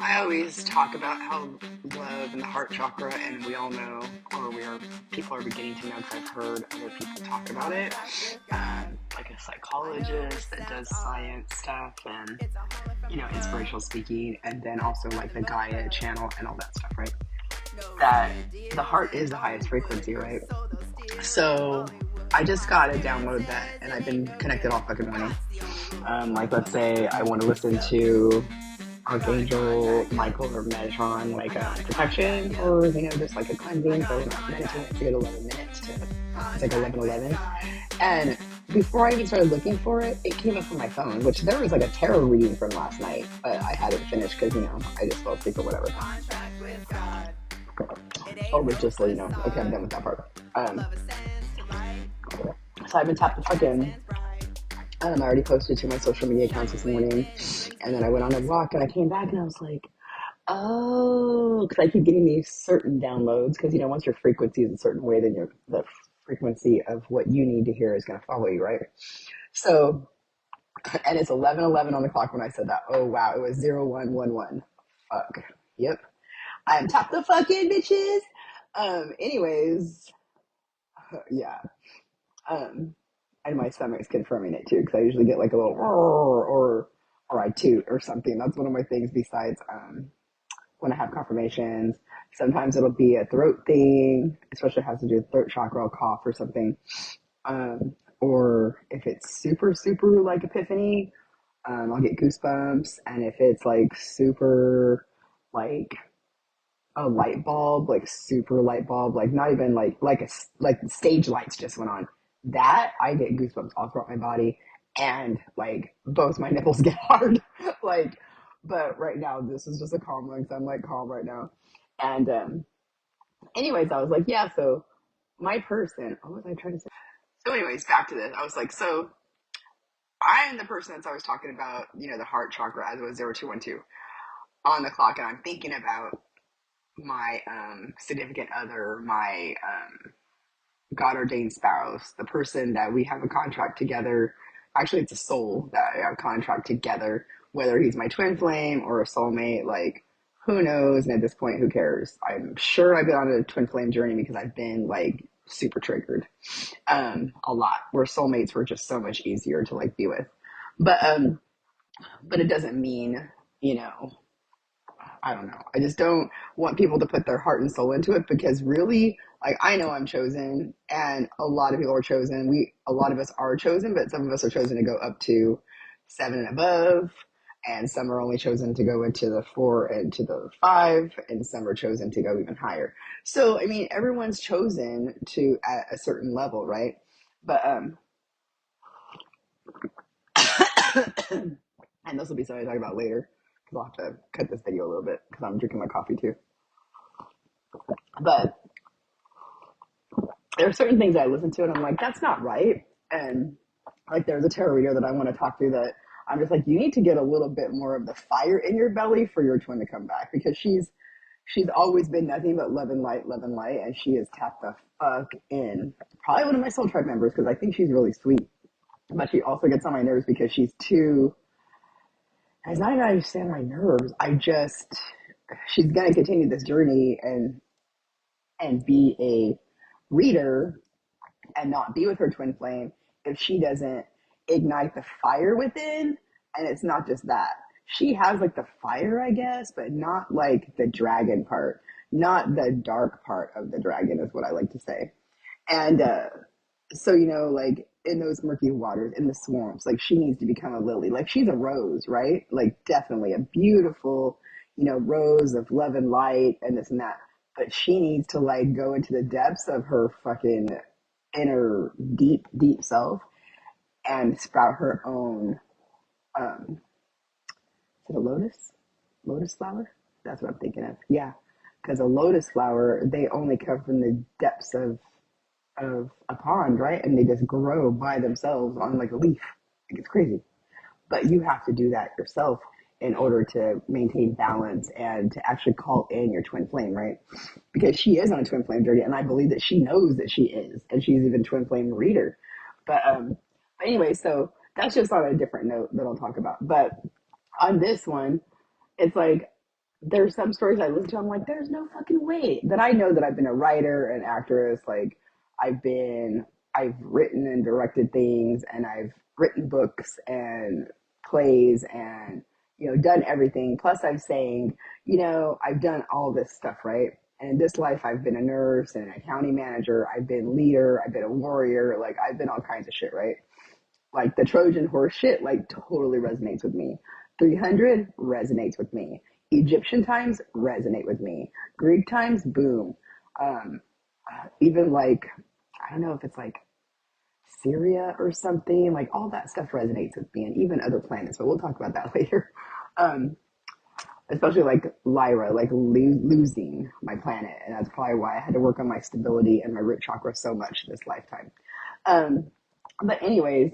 I always talk about how love and the heart chakra, and we all know, or people are beginning to know because I've heard other people talk about it, like a psychologist that does science stuff and, inspirational speaking, and then also like the Gaia channel and all that stuff, right? That the heart is the highest frequency, right? So I just gotta download that, and I've been connected all fucking morning. Like, let's say I want to listen to Archangel Michael or Metatron, like a protection or, just like a cleansing. So I'm meditating to get 11 minutes to, it's like 11:11. And before I even started looking for it, it came up on my phone, which there was like a tarot reading from last night, but I hadn't finished because, I just fell asleep or whatever. Oh, but just so you know, okay, I'm done with that part. So I've been tapped the fucking I already posted to my social media accounts this morning, and then I went on a walk, and I came back, and I was like, oh, because I keep getting these certain downloads, because, once your frequency is a certain way, then the frequency of what you need to hear is going to follow you, right? So, and it's 11:11 on the clock when I said that. Oh, wow, it was 0111. Fuck. Yep. I'm top the fucking bitches. Anyways, yeah. And my stomach's confirming it too, because I usually get like a little or I toot or something. That's one of my things besides when I have confirmations. Sometimes it'll be a throat thing, especially if it has to do with throat chakra, I'll cough or something. Or if it's super, super like epiphany, I'll get goosebumps. And if it's like super like a light bulb, like super light bulb, like not even like stage lights just went on. That I get goosebumps all throughout my body, and like both my nipples get hard. like, but right now this is just a calm one because I'm like calm right now. And anyways, I was like, yeah. So my person, what was I trying to say? So anyways, back to this. I was like, so I am the person that's always talking about, the heart chakra as it was 0212 on the clock, and I'm thinking about my significant other, my God ordained spouse, the person that we have a contract together. Actually, it's a soul that I have a contract together, whether he's my twin flame or a soulmate, like who knows? And at this point, who cares? I'm sure I've been on a twin flame journey because I've been like super triggered a lot, where soulmates were just so much easier to like be with. But it doesn't mean, I don't know. I just don't want people to put their heart and soul into it, because really, like, I know I'm chosen, and a lot of people are chosen. A lot of us are chosen, but some of us are chosen to go up to 7 and above, and some are only chosen to go into the 4 and to the 5, and some are chosen to go even higher. So, I mean, everyone's chosen to at a certain level, right? But and this will be something I talk about later, because I'll have to cut this video a little bit because I'm drinking my coffee too. But there are certain things I listen to and I'm like, that's not right. And like, there's a tarot reader that I want to talk to that I'm just like, you need to get a little bit more of the fire in your belly for your twin to come back, because she's always been nothing but love and light, and she has tapped the fuck in. Probably one of my soul tribe members, because I think she's really sweet, but she also gets on my nerves because she's too. It's not even I understand my nerves. She's gonna continue this journey and be a reader and not be with her twin flame if she doesn't ignite the fire within. And it's not just that. She has like the fire, I guess, but not like the dragon part, not the dark part of the dragon, is what I like to say. And so, like in those murky waters, in the swamps, like she needs to become a lily. Like she's a rose, right? Like definitely a beautiful, rose of love and light and this and that. But she needs to like go into the depths of her fucking inner deep, deep self and sprout her own, is it a lotus flower? That's what I'm thinking of. Yeah. Because a lotus flower, they only come from the depths of a pond, right? And they just grow by themselves on like a leaf. Like, it's crazy. But you have to do that yourself in order to maintain balance and to actually call in your twin flame, right? Because she is on a twin flame journey, and I believe that she knows that she is, and she's even twin flame reader. But anyway, so that's just on a different note that I'll talk about. But on this one, it's like there's some stories I listen to, I'm like, there's no fucking way that I know that I've been a writer and actress. Like, I've been, I've written and directed things, and I've written books and plays and, done everything. Plus, I've sang, I've done all this stuff, right? And in this life, I've been a nurse and an accounting manager. I've been leader. I've been a warrior. Like, I've been all kinds of shit, right? Like the Trojan horse shit, like totally resonates with me. 300 resonates with me. Egyptian times resonate with me. Greek times, boom. Um, Even like, I don't know if it's like Syria or something, like all that stuff resonates with me, and even other planets, but we'll talk about that later. Um, Especially like Lyra, like losing my planet. And that's probably why I had to work on my stability and my root chakra so much this lifetime. Um, but anyways,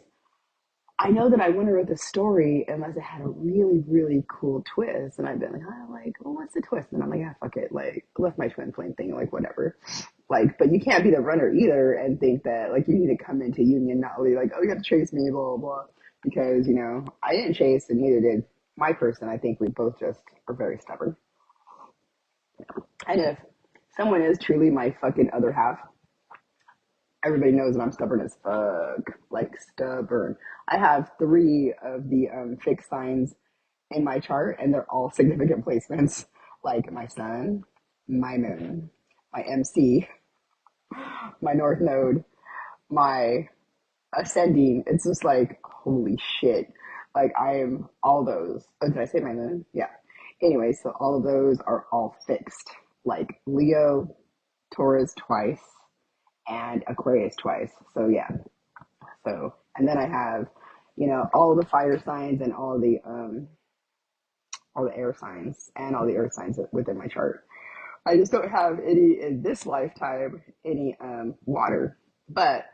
I know that I wouldn't have wrote the story unless it had a really, really cool twist. And I've been like, well, what's the twist? And I'm like, fuck it. Like, I left my twin flame thing, like, whatever. Like, but you can't be the runner either and think that, like, you need to come into union, not only like, oh, you have to chase me, blah, blah, blah. Because, I didn't chase and neither did my person. I think we both just are very stubborn. And if someone is truly my fucking other half, everybody knows that I'm stubborn as fuck. Like, stubborn. I have 3 of the fixed signs in my chart, and they're all significant placements, like my sun, my moon, my MC, my north node, my ascending. It's just like, holy shit. Like, I am all those. Oh, did I say my moon? Yeah. Anyway, so all of those are all fixed. Like Leo, Taurus twice, and Aquarius twice. So yeah. So, and then I have, all the fire signs and all the air signs and all the earth signs within my chart. I just don't have any in this lifetime, any water. But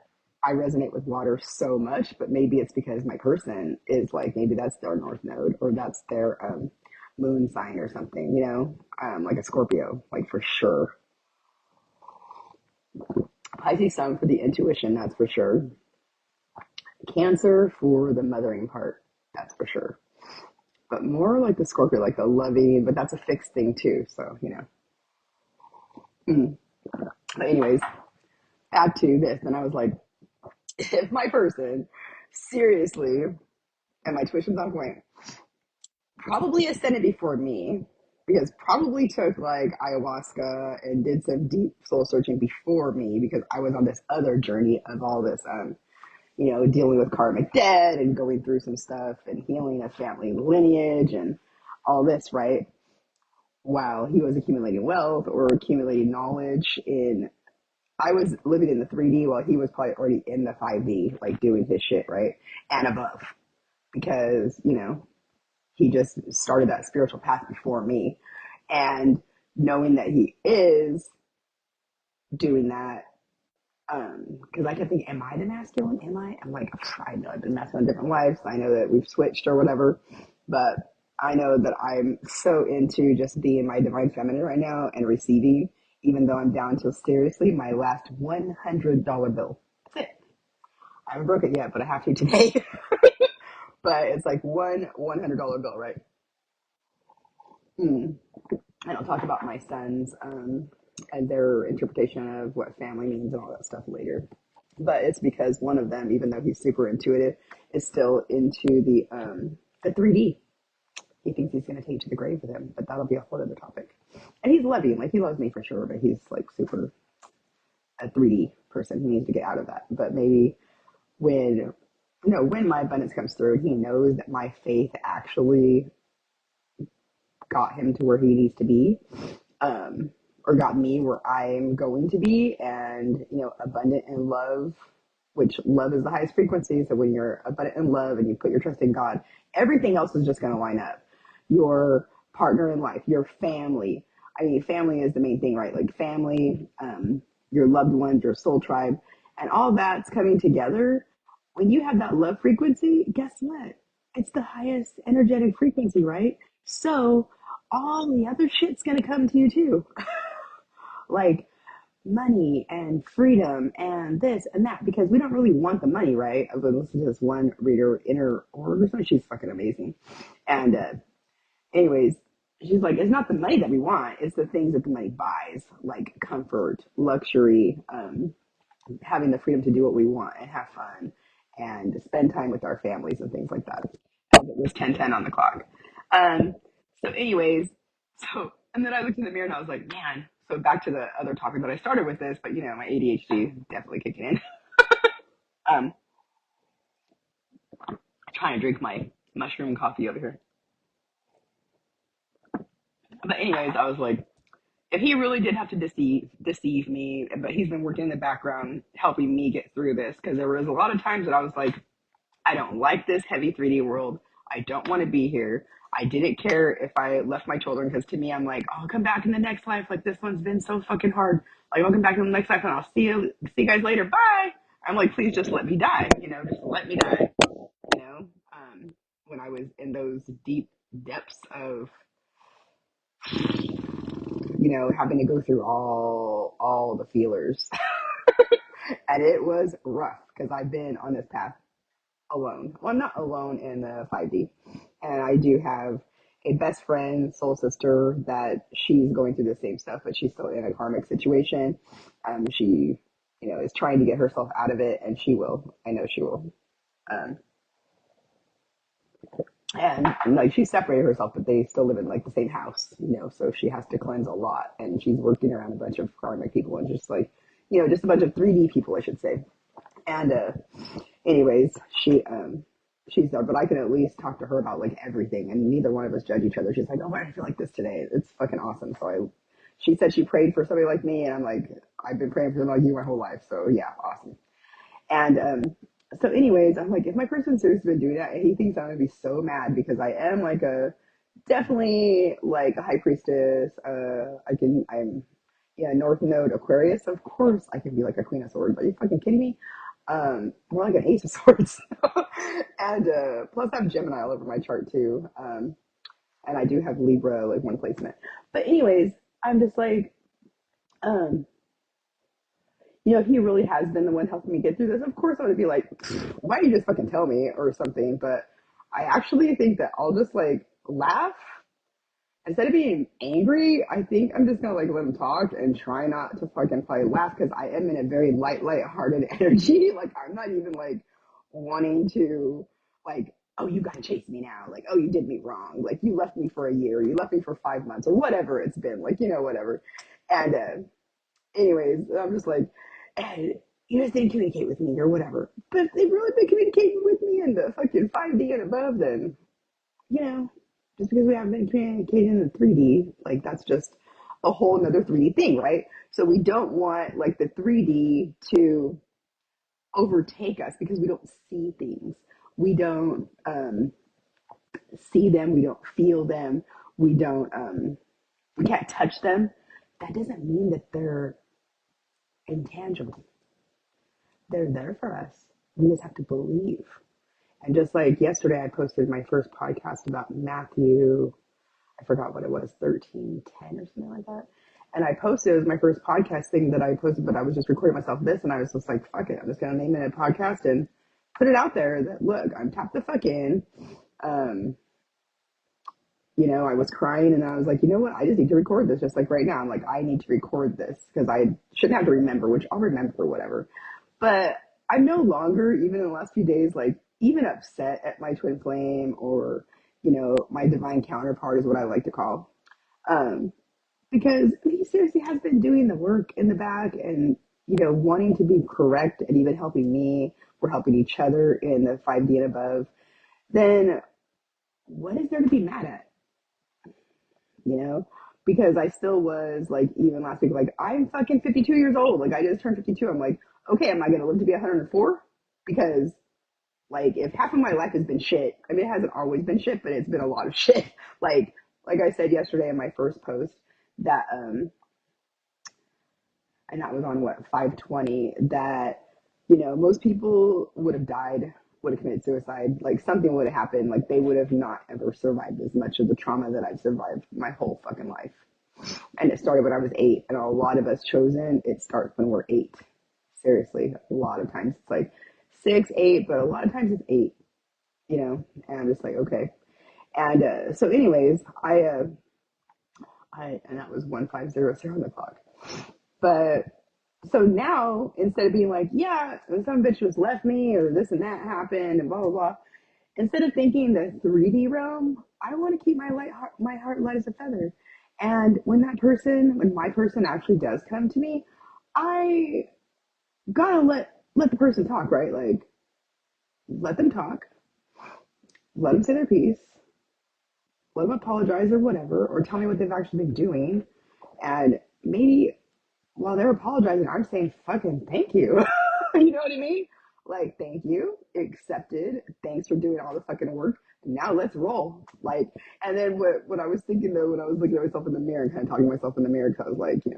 I resonate with water so much, but maybe it's because my person is like, maybe that's their north node or that's their moon sign or something, like a Scorpio, like for sure. Pisces sun for the intuition, that's for sure. Cancer for the mothering part, that's for sure. But more like the Scorpio, like the loving, but that's a fixed thing too. So, Mm. But anyways, add to this, and I was like, if my person seriously, and my tuition's on point, probably ascended before me, because probably took like ayahuasca and did some deep soul searching before me, because I was on this other journey of all this, dealing with karmic debt and going through some stuff and healing a family lineage and all this, right? While he was accumulating wealth or accumulating knowledge in, I was living in the 3D while he was probably already in the 5D, like doing his shit, right? And above. Because, he just started that spiritual path before me. And knowing that he is doing that, because I kept thinking, am I the masculine? Am I? I'm like, I know I've been masculine in different lives. I know that we've switched or whatever, but I know that I'm so into just being my divine feminine right now and receiving, even though I'm down to seriously my last $100 bill. That's it. I haven't broke it yet, but I have to today. But it's like one $100 bill, right? Mm. And I'll talk about my sons and their interpretation of what family means and all that stuff later. But it's because one of them, even though he's super intuitive, is still into the 3D. He thinks he's going to take to the grave with him, but that'll be a whole other topic. And he's loving, like he loves me for sure, but he's like super a 3D person. He needs to get out of that. But maybe when my abundance comes through, he knows that my faith actually got him to where he needs to be, or got me where I'm going to be, and abundant in love, which love is the highest frequency. So when you're abundant in love and you put your trust in God, everything else is just going to line up. Your partner in life, your family. I mean, family is the main thing, right? Like family, your loved ones, your soul tribe, and all that's coming together. When you have that love frequency, guess what? It's the highest energetic frequency, right? So all the other shit's going to come to you too. Like money and freedom and this and that, because we don't really want the money, right? I've been listening to this one reader, Inner Order, she's fucking amazing. And anyways, she's like, it's not the money that we want, it's the things that the money buys, like comfort, luxury, having the freedom to do what we want and have fun and spend time with our families and things like that. As it was 10:10 on the clock. Um, so, anyways, and then I looked in the mirror and I was like, man. So back to the other topic that I started with this, but my ADHD definitely kicking in. Um, trying to drink my mushroom coffee over here. But anyways, I was like, if he really did have to deceive me, but he's been working in the background helping me get through this, because there was a lot of times that I was like, I don't like this heavy 3D world. I don't want to be here. I didn't care if I left my children, because to me, I'm like, I'll come back in the next life. Like, this one's been so fucking hard. Like, I'll come back in the next life and I'll see you guys later. Bye. I'm like, please just let me die. Just let me die. You know, when I was in those deep depths of, having to go through all the feelers, and it was rough because I've been on this path alone. Well, I'm not alone in the 5D. And I do have a best friend, soul sister, that she's going through the same stuff, but she's still in a karmic situation. She, is trying to get herself out of it, and she will. I know she will. Um, and like, she separated herself, but they still live in like the same house, so she has to cleanse a lot. And she's working around a bunch of karmic people and just like, just a bunch of 3D people, I should say. And anyways, she's there, but I can at least talk to her about like everything, and neither one of us judge each other. She's like, oh, why do I feel like this today? It's fucking awesome. So she said she prayed for somebody like me, and I'm like, I've been praying for somebody like you my whole life. So yeah, awesome. And so anyways, I'm like, if my person seriously been doing that, and he thinks I'm gonna be so mad, because I am like definitely like a high priestess. I'm North Node Aquarius. Of course I can be like a Queen of Swords. Are you fucking kidding me? More like an Ace of Swords. And plus I have Gemini all over my chart too. And I do have Libra, like one placement. But anyways, I'm just like, um, he really has been the one helping me get through this. Of course I would be like, why don't you just fucking tell me or something? But I actually think that I'll just like laugh. Instead of being angry, I think I'm just gonna like let him talk and try not to fucking probably laugh, because I am in a very light-hearted energy. Like, I'm not even like wanting to like, oh, you gotta chase me now. Like, oh, you did me wrong. Like, you left me for a year, you left me for 5 months, or whatever it's been. Like, whatever. And anyways, I'm just like, hey, you just didn't communicate with me or whatever. But if they've really been communicating with me in the fucking 5D and above, then you know, just because we haven't been communicating in the 3D, like, that's just a whole another 3D thing, right? So we don't want like the 3D to overtake us, because we don't see things. We don't see them. We don't feel them. We don't, we can't touch them. That doesn't mean that they're intangible. They're there for us. We just have to believe. And just like yesterday, I posted my first podcast about Matthew, I forgot what it was, 13:10 or something like that. And I posted, it was my first podcast thing that I posted, but I was just recording myself this, and I was just like, fuck it, I'm just gonna name it a podcast and put it out there that, look, I'm tapped the fuck in. Um, I was crying, and I was like, you know what? I just need to record this, just like right now. I'm like, I need to record this because I shouldn't have to remember, which I'll remember, whatever. But I'm no longer, even in the last few days, like even upset at my twin flame, or, my divine counterpart is what I like to call. Um, because he seriously has been doing the work in the back, and, wanting to be correct, and even helping me. We're helping each other in the 5D and above. Then what is there to be mad at? you know, because I still was like, even last week, like, I'm fucking 52 years old. Like, I just turned 52. I'm like, okay, am I going to live to be 104? Because, like, if half of my life has been shit, I mean, it hasn't always been shit, but it's been a lot of shit. Like I said yesterday in my first post, that, and that was on what, 520, that, most people would have died, would have committed suicide. Like, something would have happened. Like, they would have not ever survived as much of the trauma that I've survived my whole fucking life. And it started when I was 8, and a lot of us chosen, it starts when we're 8. Seriously, a lot of times it's like 6, 8, but a lot of times it's 8, and I'm just like, okay. And so anyways, And that was 1500 on the clock. But so now, instead of being like, yeah, some bitch was left me or this and that happened and blah, blah, blah, instead of thinking the 3D realm, I want to keep my heart light as a feather. And when my person actually does come to me, I gotta let the person talk, right? Like, let them talk, let them say their piece, let them apologize or whatever, or tell me what they've actually been doing. And maybe while they're apologizing, I'm saying fucking thank you. You know what I mean? Like, thank you, accepted. Thanks for doing all the fucking work. Now let's roll. Like, and then what I was thinking though, when I was looking at myself in the mirror and kind of talking to myself in the mirror, because I was like, I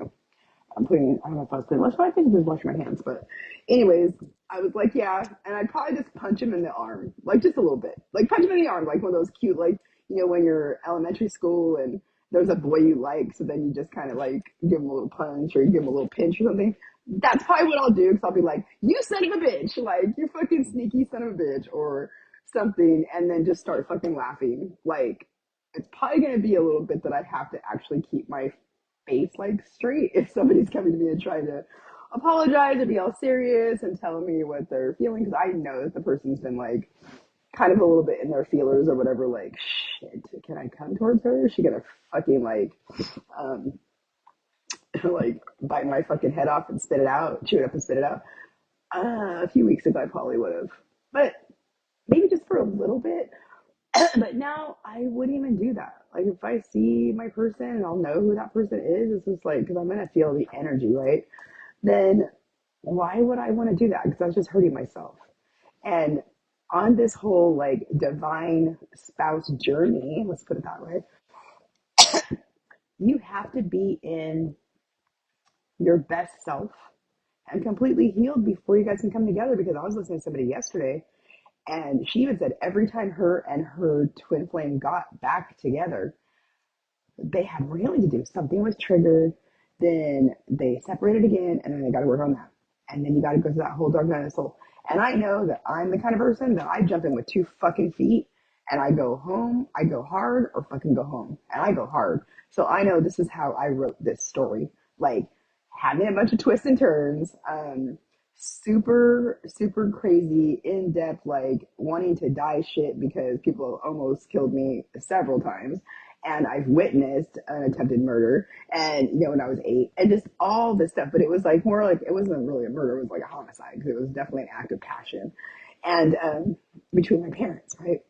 don't know if I was putting I think just wash my hands, but anyways, I was like, yeah, and I'd probably just punch him in the arm, like just a little bit, like punch him in the arm, like one of those cute, like, when you're elementary school and there's a boy you like, so then you just kind of like give him a little punch or you give him a little pinch or something. That's probably what I'll do, because I'll be like, you son of a bitch, like, you fucking sneaky son of a bitch, or something, and then just start fucking laughing. Like, it's probably going to be a little bit that I have to actually keep my face like straight if somebody's coming to me and trying to apologize or be all serious and tell me what they're feeling, because I know that the person's been like kind of a little bit in their feelers or whatever, like, shit, can I come towards her? Is she gonna fucking um like bite my fucking head off and spit it out, chew it up and spit it out? A few weeks ago I probably would have, but maybe just for a little bit. But now I wouldn't even do that. Like, if I see my person and I'll know who that person is, it's just like, because I'm gonna feel the energy, right? Then why would I want to do that? Because I was just hurting myself. And on this whole like divine spouse journey, let's put it that way, you have to be in your best self and completely healed before you guys can come together. Because I was listening to somebody yesterday, and she even said every time her and her twin flame got back together, they had really to do. Something was triggered, then they separated again, and then they got to work on that. And then you got to go through that whole dark night of the soul. And I know that I'm the kind of person that I jump in with 2 fucking feet and I go home, I go hard, or fucking go home. And I go hard. So I know this is how I wrote this story. Like, having a bunch of twists and turns, super, super crazy, in depth, like wanting to die shit because people almost killed me several times, and I've witnessed an attempted murder, and when I was 8, and just all this stuff. But it was like more like, it wasn't really a murder; it was like a homicide, because it was definitely an act of passion, and between my parents, right?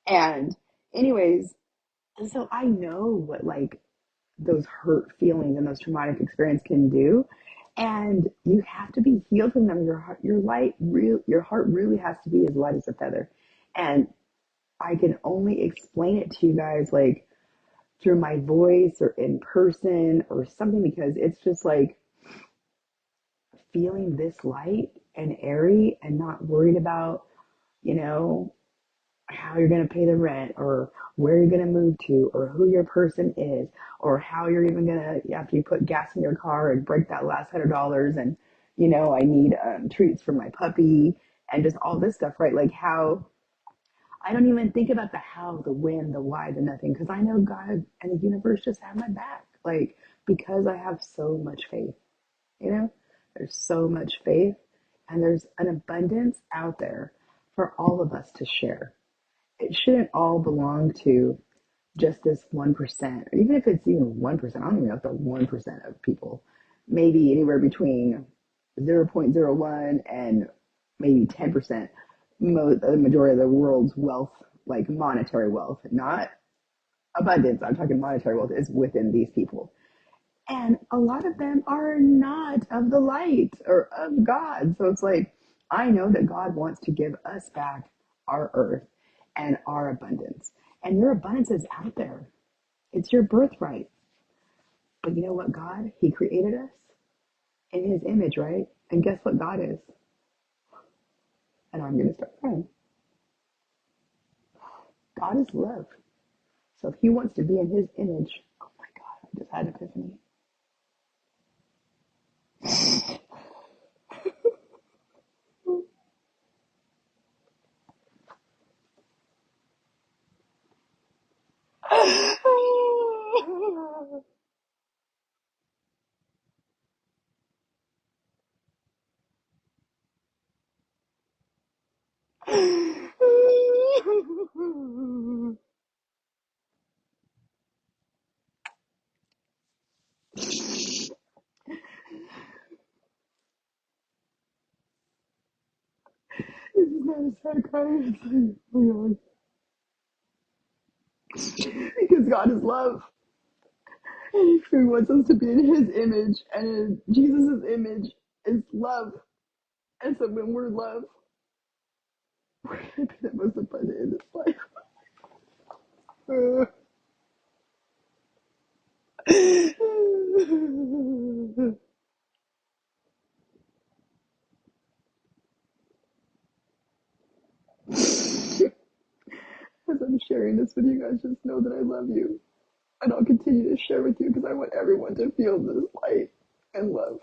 And anyways, so I know what like those hurt feelings and those traumatic experience can do, and you have to be healed from them. Your heart really has to be as light as a feather, and I can only explain it to you guys like through my voice or in person or something, because it's just like feeling this light and airy and not worried about, you know, how you're going to pay the rent or where you're going to move to or who your person is or how you're even going to, after you put gas in your car and break that last $100 and, I need treats for my puppy and just all this stuff, right? Like, how I don't even think about the how, the when, the why, the nothing, because I know God and the universe just have my back. Like, because I have so much faith, you know, there's so much faith, and there's an abundance out there for all of us to share. It shouldn't all belong to just this 1%, or even if it's even 1%, I don't even know if the 1% of people, maybe anywhere between 0.01 and maybe 10%, the majority of the world's wealth, like monetary wealth, not abundance, I'm talking monetary wealth, is within these people. And a lot of them are not of the light or of God. So it's like, I know that God wants to give us back our earth and our abundance. And your abundance is out there. It's your birthright. But you know what, God? He created us in his image, right? And guess what God is? And I'm going to start crying. God is love. So if he wants to be in his image, oh my God, I just had an epiphany. is not a sad cry. It's like, oh God. Because God is love. And He wants us to be in His image. And in Jesus' image is love. And so when we're love, we're going to be the most abundant in this life. As I'm sharing this with you guys, just know that I love you. And I'll continue to share with you because I want everyone to feel this light and love.